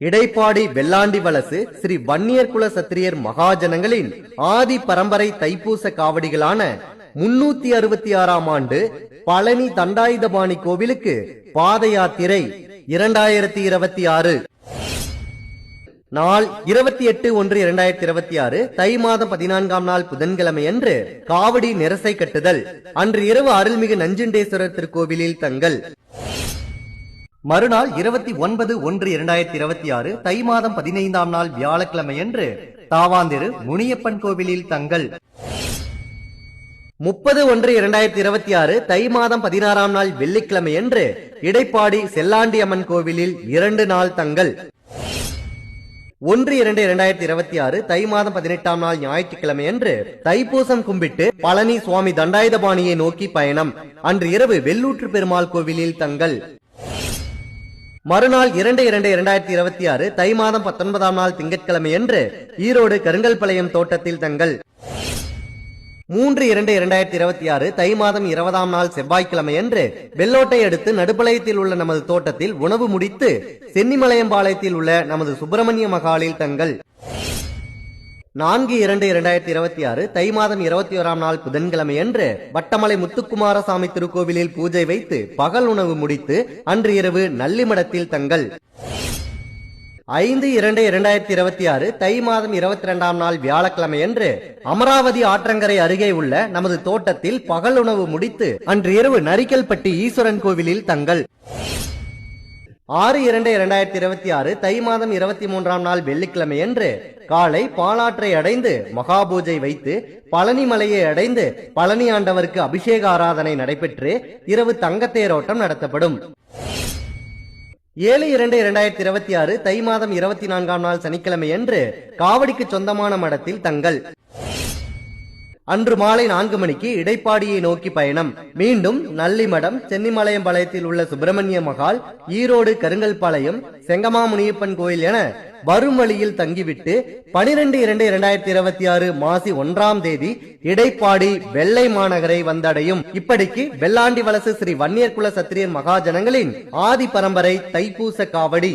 இடைப்பாடி வெள்ளாண்டி வலசு ஸ்ரீ வன்னியர் குல சத்திரியர் மகாஜனங்களின் ஆதி பரம்பரை தைப்பூச காவடிகளான 366ஆம் ஆண்டு பழனி தண்டாயுதபாணி கோவிலுக்கு பாத யாத்திரை 2026 நாள் 28/1/2026 தை மாதம் 14ஆம் நாள் புதன்கிழமை அன்று காவடி நிரசை கட்டுதல். அன்று இரவு அருள்மிகு நஞ்சுண்டேஸ்வரர் திருக்கோவிலில் தங்கல். மறுநாள் 29/1/2026 தை மாதம் 15ஆம் நாள் வியாழக்கிழமை அன்று தாவாந்திரு முனியப்பன் கோவிலில் தங்கல். 30/1/2026 தை மாதம் 16ஆம் நாள் வெள்ளிக்கிழமை அன்று இடைப்பாடி செல்லாண்டி அம்மன் கோவிலில் 2 நாள் தங்கல். 1/2/2026 தை மாதம் 18ஆம் நாள் ஞாயிற்றுக்கிழமை அன்று தைப்பூசம் கும்பிட்டு பழனி சுவாமி தண்டாயுதபாணியை நோக்கி பயணம். அன்று இரவு வெள்ளூற்று பெருமாள் கோவிலில் தங்கல். மறுநாள் 2/2/2026 தை மாதம் 19ஆம் நாள் திங்கட்கிழமை அன்று ஈரோடு கருங்கல்பாளையம் தோட்டத்தில் தங்கல். 3/2/2026 தை மாதம் 20ஆம் நாள் செவ்வாய்க்கிழமை அன்று வெள்ளோட்டை அடுத்து நடுப்பாளையத்தில் உள்ள நமது தோட்டத்தில் உணவு முடித்து சென்னிமலையம்பாளையத்தில் உள்ள நமது சுப்பிரமணிய மகாலில் தங்கல். 4/2/2026 தை மாதம் 21ஆம் நாள் புதன்கிழமை அன்று வட்டமலை முத்துக்குமாரசாமி திருக்கோவிலில் பூஜை வைத்து பகல் உணவு முடித்து அன்று இரவு நல்லிமடத்தில் தங்கல். 5/2/2026 தை மாதம் 22ஆம் நாள் வியாழக்கிழமை அன்று அமராவதி ஆற்றங்கரை அருகே உள்ள நமது தோட்டத்தில் பகல் உணவு முடித்து அன்று இரவு நரிக்கல்பட்டி ஈஸ்வரன் கோவிலில் தங்கல். 6/2/2026 தை மாதம் 23ஆம் நாள் வெள்ளிக்கிழமை அன்று காலை பாலாற்றை அடைந்து மகாபூஜை வைத்து பழனி மலையை அடைந்து பழனி ஆண்டவருக்கு அபிஷேக ஆராதனை நடைபெற்று இரவு தங்கத்தேரோட்டம் நடத்தப்படும். 7/2/2026 தை மாதம் 24ஆம் நாள் சனிக்கிழமை அன்று காவடிக்கு சொந்தமான மடத்தில் தங்கல். அன்று மாலை 4 மணிக்கு இடைப்பாடியை நோக்கி பயணம். மீண்டும் நல்லிமடம், சென்னிமலையம்பாளையத்தில் உள்ள சுப்பிரமணிய மகால், ஈரோடு கருங்கல்பாளையம், செங்கமா முனியப்பன் கோயில் என வரும் வழியில் தங்கிவிட்டு 12/2/2026 மாசி 1ஆம் தேதி இடைப்பாடி வெள்ளை மாநகரை வந்தடையும். இப்படிக்கு வெள்ளாண்டி வலசு ஸ்ரீ வன்னியர் குல சத்திரியர் மகாஜனங்களின் ஆதி பரம்பரை தைப்பூச காவடி